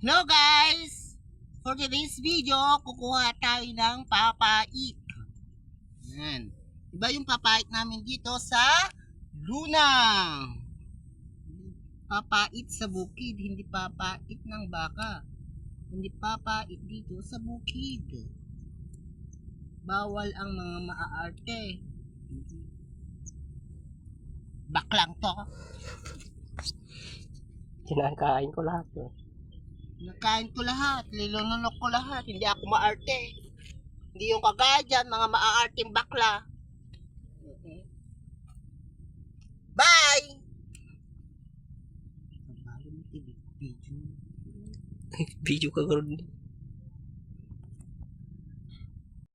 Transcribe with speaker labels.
Speaker 1: Hello guys! For today's video, kukuha tayo ng papait. Yan. Iba yung papait namin dito sa Luna. Papait sa bukid, hindi papait ng baka. Hindi papait dito sa bukid. Bawal ang mga maaarte. Baklang to.
Speaker 2: Kinakain ko lahat eh.
Speaker 1: Nakain ko lahat, nilununok ko lahat, hindi ako maarte. Hindi yung kagaya dyan, mga maaarting bakla. Bye!
Speaker 2: Video ka gano'n.